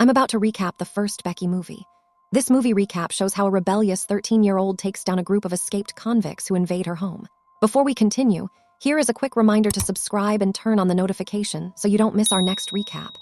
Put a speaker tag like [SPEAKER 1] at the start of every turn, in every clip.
[SPEAKER 1] I'm about to recap the first Becky movie. This movie recap shows how a rebellious 13-year-old takes down a group of escaped convicts who invade her home. Before we continue, here is a quick reminder to subscribe and turn on the notification so you don't miss our next recap.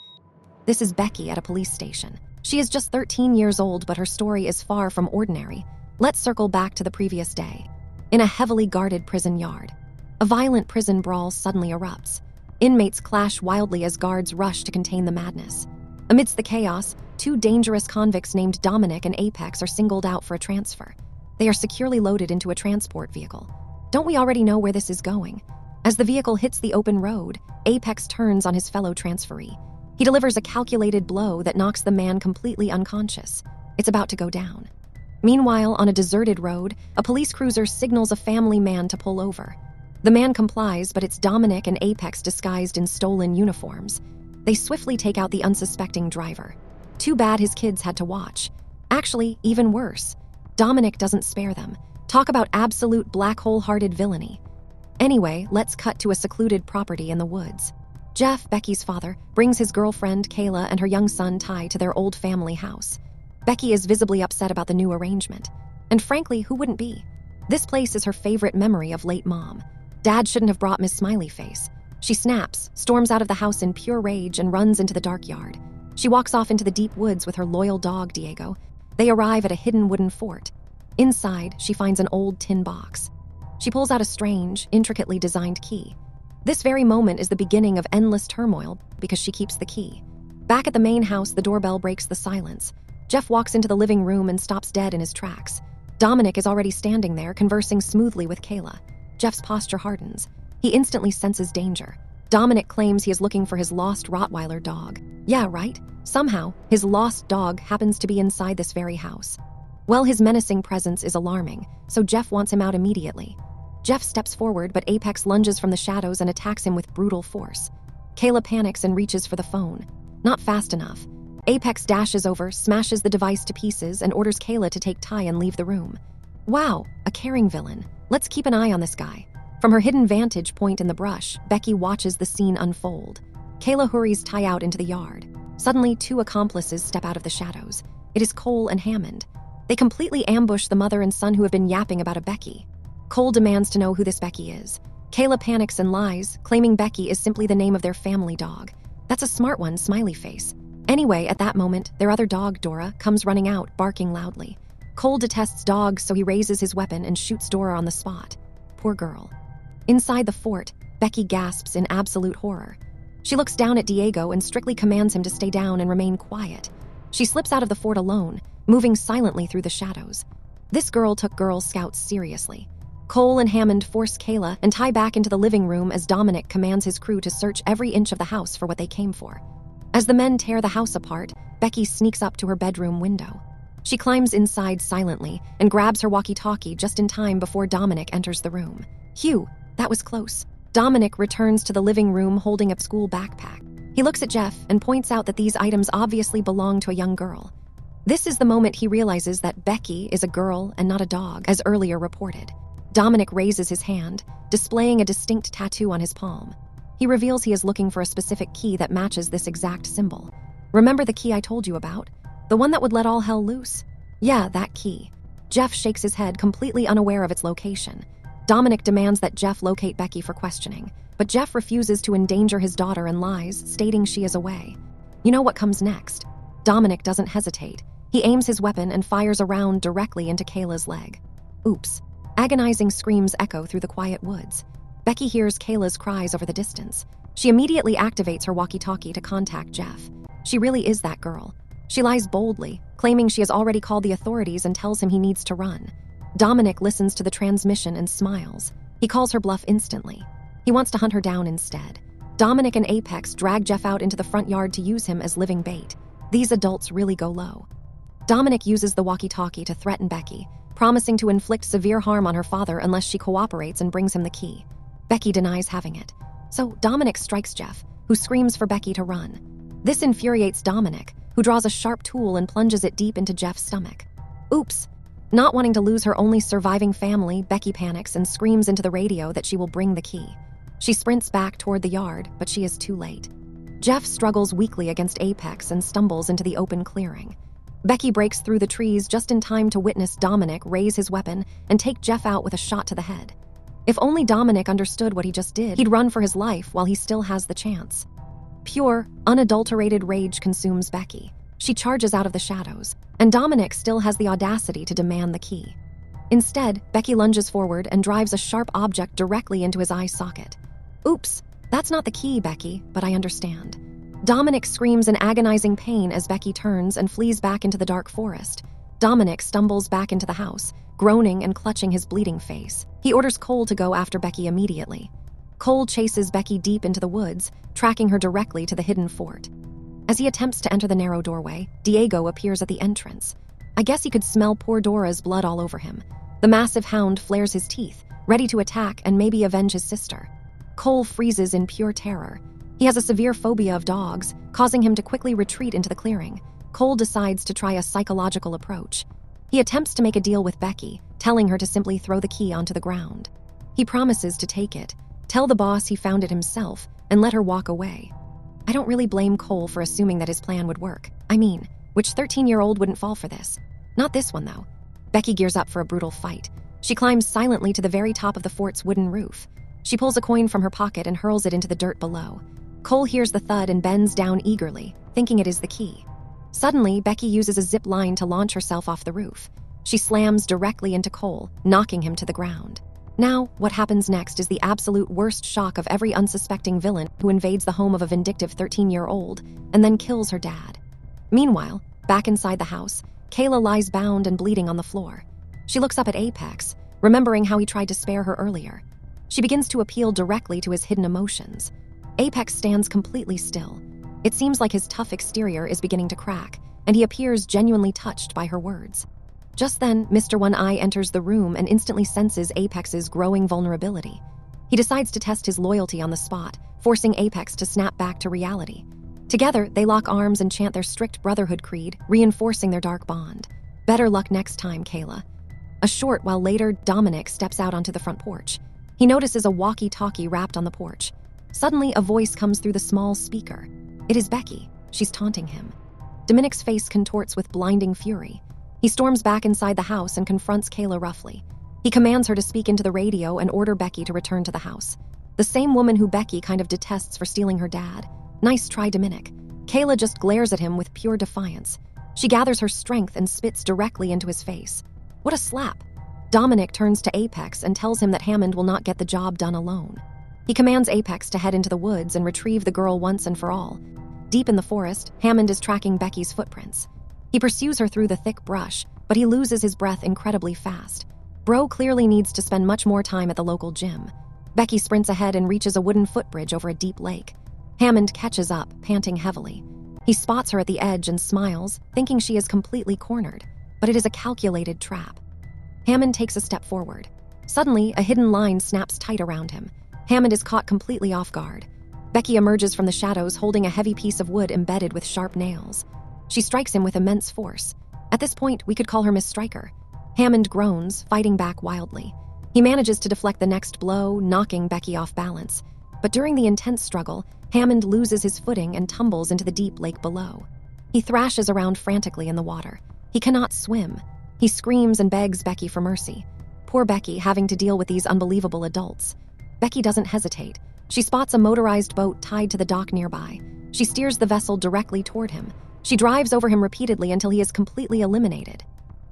[SPEAKER 1] This is Becky at a police station. She is just 13 years old, but her story is far from ordinary. Let's circle back to the previous day. In a heavily guarded prison yard, a violent prison brawl suddenly erupts. Inmates clash wildly as guards rush to contain the madness. Amidst the chaos, two dangerous convicts named Dominic and Apex are singled out for a transfer. They are securely loaded into a transport vehicle. Don't we already know where this is going? As the vehicle hits the open road, Apex turns on his fellow transferee. He delivers a calculated blow that knocks the man completely unconscious. It's about to go down. Meanwhile, on a deserted road, a police cruiser signals a family man to pull over. The man complies, but it's Dominic and Apex disguised in stolen uniforms. They swiftly take out the unsuspecting driver. Too bad his kids had to watch. Actually, even worse, Dominic doesn't spare them. Talk about absolute black hole-hearted villainy. Anyway, let's cut to a secluded property in the woods. Jeff, Becky's father, brings his girlfriend, Kayla, and her young son, Ty, to their old family house. Becky is visibly upset about the new arrangement. And frankly, who wouldn't be? This place is her favorite memory of late mom. Dad shouldn't have brought Miss Smiley Face. She snaps, storms out of the house in pure rage, and runs into the dark yard. She walks off into the deep woods with her loyal dog, Diego. They arrive at a hidden wooden fort. Inside, she finds an old tin box. She pulls out a strange, intricately designed key. This very moment is the beginning of endless turmoil because she keeps the key. Back at the main house, the doorbell breaks the silence. Jeff walks into the living room and stops dead in his tracks. Dominic is already standing there, conversing smoothly with Kayla. Jeff's posture hardens. He instantly senses danger. Dominic claims he is looking for his lost Rottweiler dog. Yeah, right? Somehow, his lost dog happens to be inside this very house. Well, his menacing presence is alarming, so Jeff wants him out immediately. Jeff steps forward, but Apex lunges from the shadows and attacks him with brutal force. Kayla panics and reaches for the phone. Not fast enough. Apex dashes over, smashes the device to pieces, and orders Kayla to take Ty and leave the room. Wow, a caring villain. Let's keep an eye on this guy. From her hidden vantage point in the brush, Becky watches the scene unfold. Kayla hurries Ty out into the yard. Suddenly, two accomplices step out of the shadows. It is Cole and Hammond. They completely ambush the mother and son who have been yapping about a Becky. Cole demands to know who this Becky is. Kayla panics and lies, claiming Becky is simply the name of their family dog. That's a smart one, Smiley Face. Anyway, at that moment, their other dog, Dora, comes running out, barking loudly. Cole detests dogs, so he raises his weapon and shoots Dora on the spot. Poor girl. Inside the fort, Becky gasps in absolute horror. She looks down at Diego and strictly commands him to stay down and remain quiet. She slips out of the fort alone, moving silently through the shadows. This girl took Girl Scouts seriously. Cole and Hammond force Kayla and Ty back into the living room as Dominic commands his crew to search every inch of the house for what they came for. As the men tear the house apart, Becky sneaks up to her bedroom window. She climbs inside silently and grabs her walkie-talkie just in time before Dominic enters the room. Phew, that was close. Dominic returns to the living room holding a school backpack. He looks at Jeff and points out that these items obviously belong to a young girl. This is the moment he realizes that Becky is a girl and not a dog, as earlier reported. Dominic raises his hand, displaying a distinct tattoo on his palm. He reveals he is looking for a specific key that matches this exact symbol. Remember the key I told you about? The one that would let all hell loose? Yeah, that key. Jeff shakes his head, completely unaware of its location. Dominic demands that Jeff locate Becky for questioning, but Jeff refuses to endanger his daughter and lies, stating she is away. You know what comes next? Dominic doesn't hesitate. He aims his weapon and fires a round directly into Kayla's leg. Oops. Agonizing screams echo through the quiet woods. Becky hears Kayla's cries over the distance. She immediately activates her walkie-talkie to contact Jeff. She really is that girl. She lies boldly, claiming she has already called the authorities and tells him he needs to run. Dominic listens to the transmission and smiles. He calls her bluff instantly. He wants to hunt her down instead. Dominic and Apex drag Jeff out into the front yard to use him as living bait. These adults really go low. Dominic uses the walkie-talkie to threaten Becky, promising to inflict severe harm on her father unless she cooperates and brings him the key. Becky denies having it. So Dominic strikes Jeff, who screams for Becky to run. This infuriates Dominic, who draws a sharp tool and plunges it deep into Jeff's stomach. Oops. Not wanting to lose her only surviving family, Becky panics and screams into the radio that she will bring the key. She sprints back toward the yard, but she is too late. Jeff struggles weakly against Apex and stumbles into the open clearing. Becky breaks through the trees just in time to witness Dominic raise his weapon and take Jeff out with a shot to the head. If only Dominic understood what he just did, he'd run for his life while he still has the chance. Pure, unadulterated rage consumes Becky. She charges out of the shadows, and Dominic still has the audacity to demand the key. Instead, Becky lunges forward and drives a sharp object directly into his eye socket. Oops, that's not the key, Becky, but I understand. Dominic screams in agonizing pain as Becky turns and flees back into the dark forest. Dominic stumbles back into the house, groaning and clutching his bleeding face. He orders Cole to go after Becky immediately. Cole chases Becky deep into the woods, tracking her directly to the hidden fort. As he attempts to enter the narrow doorway, Diego appears at the entrance. I guess he could smell poor Dora's blood all over him. The massive hound flares his teeth, ready to attack and maybe avenge his sister. Cole freezes in pure terror. He has a severe phobia of dogs, causing him to quickly retreat into the clearing. Cole decides to try a psychological approach. He attempts to make a deal with Becky, telling her to simply throw the key onto the ground. He promises to take it, tell the boss he found it himself, and let her walk away. I don't really blame Cole for assuming that his plan would work. I mean, which 13-year-old wouldn't fall for this? Not this one, though. Becky gears up for a brutal fight. She climbs silently to the very top of the fort's wooden roof. She pulls a coin from her pocket and hurls it into the dirt below. Cole hears the thud and bends down eagerly, thinking it is the key. Suddenly, Becky uses a zip line to launch herself off the roof. She slams directly into Cole, knocking him to the ground. Now, what happens next is the absolute worst shock of every unsuspecting villain who invades the home of a vindictive 13-year-old and then kills her dad. Meanwhile, back inside the house, Kayla lies bound and bleeding on the floor. She looks up at Apex, remembering how he tried to spare her earlier. She begins to appeal directly to his hidden emotions. Apex stands completely still. It seems like his tough exterior is beginning to crack, and he appears genuinely touched by her words. Just then, Mr. One-Eye enters the room and instantly senses Apex's growing vulnerability. He decides to test his loyalty on the spot, forcing Apex to snap back to reality. Together, they lock arms and chant their strict brotherhood creed, reinforcing their dark bond. Better luck next time, Kayla. A short while later, Dominic steps out onto the front porch. He notices a walkie-talkie wrapped on the porch. Suddenly, a voice comes through the small speaker. It is Becky. She's taunting him. Dominic's face contorts with blinding fury. He storms back inside the house and confronts Kayla roughly. He commands her to speak into the radio and order Becky to return to the house. The same woman who Becky kind of detests for stealing her dad. Nice try, Dominic. Kayla just glares at him with pure defiance. She gathers her strength and spits directly into his face. What a slap. Dominic turns to Apex and tells him that Hammond will not get the job done alone. He commands Apex to head into the woods and retrieve the girl once and for all. Deep in the forest, Hammond is tracking Becky's footprints. He pursues her through the thick brush, but he loses his breath incredibly fast. Bro clearly needs to spend much more time at the local gym. Becky sprints ahead and reaches a wooden footbridge over a deep lake. Hammond catches up, panting heavily. He spots her at the edge and smiles, thinking she is completely cornered, but it is a calculated trap. Hammond takes a step forward. Suddenly, a hidden line snaps tight around him. Hammond is caught completely off guard. Becky emerges from the shadows holding a heavy piece of wood embedded with sharp nails. She strikes him with immense force. At this point, we could call her Miss Striker. Hammond groans, fighting back wildly. He manages to deflect the next blow, knocking Becky off balance. But during the intense struggle, Hammond loses his footing and tumbles into the deep lake below. He thrashes around frantically in the water. He cannot swim. He screams and begs Becky for mercy. Poor Becky having to deal with these unbelievable adults. Becky doesn't hesitate. She spots a motorized boat tied to the dock nearby. She steers the vessel directly toward him. She drives over him repeatedly until he is completely eliminated.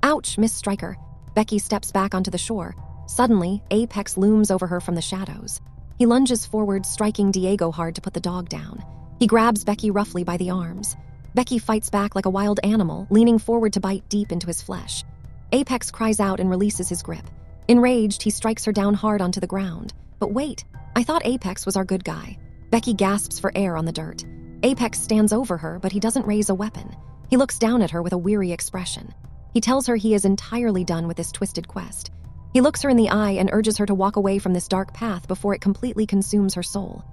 [SPEAKER 1] Ouch, Miss Striker. Becky steps back onto the shore. Suddenly, Apex looms over her from the shadows. He lunges forward, striking Diego hard to put the dog down. He grabs Becky roughly by the arms. Becky fights back like a wild animal, leaning forward to bite deep into his flesh. Apex cries out and releases his grip. Enraged, he strikes her down hard onto the ground. But wait, I thought Apex was our good guy. Becky gasps for air on the dirt. Apex stands over her, but he doesn't raise a weapon. He looks down at her with a weary expression. He tells her he is entirely done with this twisted quest. He looks her in the eye and urges her to walk away from this dark path before it completely consumes her soul.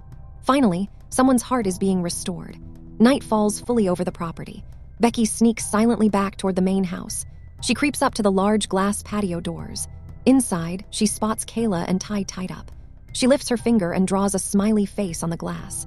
[SPEAKER 1] Finally, someone's heart is being restored. Night falls fully over the property. Becky sneaks silently back toward the main house. She creeps up to the large glass patio doors. Inside, she spots Kayla and Ty tied up. She lifts her finger and draws a smiley face on the glass.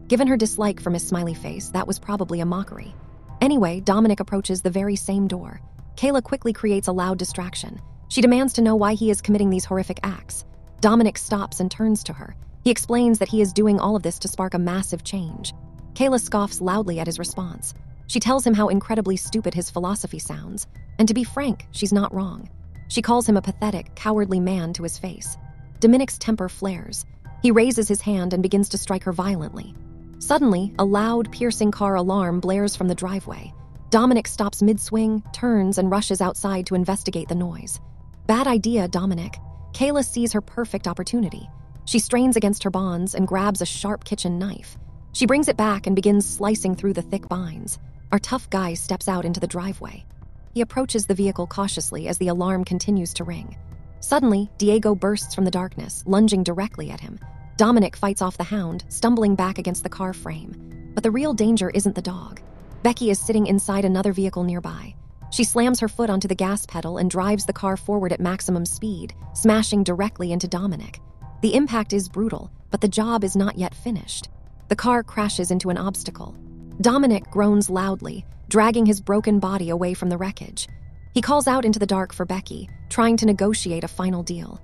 [SPEAKER 1] Given her dislike for Miss Smiley Face, that was probably a mockery. Anyway, Dominic approaches the very same door. Kayla quickly creates a loud distraction. She demands to know why he is committing these horrific acts. Dominic stops and turns to her. He explains that he is doing all of this to spark a massive change. Kayla scoffs loudly at his response. She tells him how incredibly stupid his philosophy sounds. And to be frank, she's not wrong. She calls him a pathetic, cowardly man to his face. Dominic's temper flares. He raises his hand and begins to strike her violently. Suddenly, a loud, piercing car alarm blares from the driveway. Dominic stops mid-swing, turns, and rushes outside to investigate the noise. Bad idea, Dominic. Kayla sees her perfect opportunity. She strains against her bonds and grabs a sharp kitchen knife. She brings it back and begins slicing through the thick binds. Our tough guy steps out into the driveway. He approaches the vehicle cautiously as the alarm continues to ring. Suddenly, Diego bursts from the darkness, lunging directly at him. Dominic fights off the hound, stumbling back against the car frame. But the real danger isn't the dog. Becky is sitting inside another vehicle nearby. She slams her foot onto the gas pedal and drives the car forward at maximum speed, smashing directly into Dominic. The impact is brutal, but the job is not yet finished. The car crashes into an obstacle. Dominic groans loudly, dragging his broken body away from the wreckage. He calls out into the dark for Becky, trying to negotiate a final deal.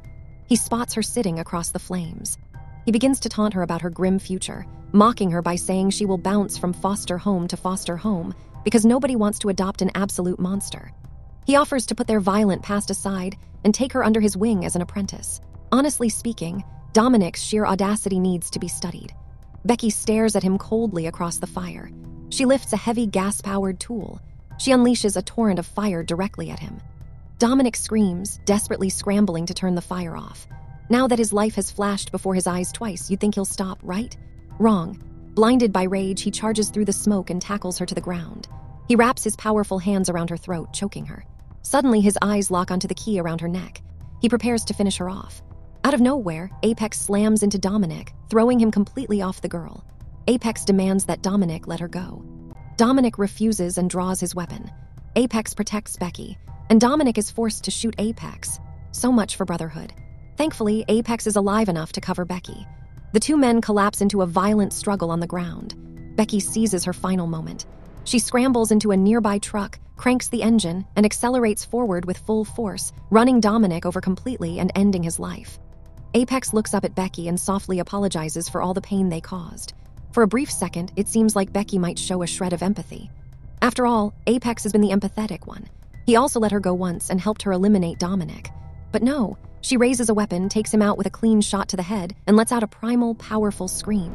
[SPEAKER 1] He spots her sitting across the flames. He begins to taunt her about her grim future, mocking her by saying she will bounce from foster home to foster home because nobody wants to adopt an absolute monster. He offers to put their violent past aside and take her under his wing as an apprentice. Honestly speaking, Dominic's sheer audacity needs to be studied. Becky stares at him coldly across the fire. She lifts a heavy gas-powered tool. She unleashes a torrent of fire directly at him. Dominic screams, desperately scrambling to turn the fire off. Now that his life has flashed before his eyes twice, you'd think he'll stop, right? Wrong. Blinded by rage, he charges through the smoke and tackles her to the ground. He wraps his powerful hands around her throat, choking her. Suddenly, his eyes lock onto the key around her neck. He prepares to finish her off. Out of nowhere, Apex slams into Dominic, throwing him completely off the girl. Apex demands that Dominic let her go. Dominic refuses and draws his weapon. Apex protects Becky, and Dominic is forced to shoot Apex. So much for brotherhood. Thankfully, Apex is alive enough to cover Becky. The two men collapse into a violent struggle on the ground. Becky seizes her final moment. She scrambles into a nearby truck, cranks the engine, and accelerates forward with full force, running Dominic over completely and ending his life. Apex looks up at Becky and softly apologizes for all the pain they caused. For a brief second, it seems like Becky might show a shred of empathy. After all, Apex has been the empathetic one. He also let her go once and helped her eliminate Dominic. But no, she raises a weapon, takes him out with a clean shot to the head, and lets out a primal, powerful scream.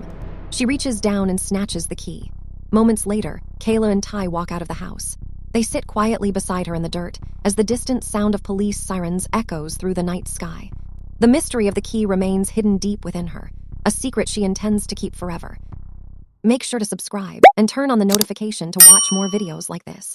[SPEAKER 1] She reaches down and snatches the key. Moments later, Kayla and Ty walk out of the house. They sit quietly beside her in the dirt as the distant sound of police sirens echoes through the night sky. The mystery of the key remains hidden deep within her, a secret she intends to keep forever. Make sure to subscribe and turn on the notification to watch more videos like this.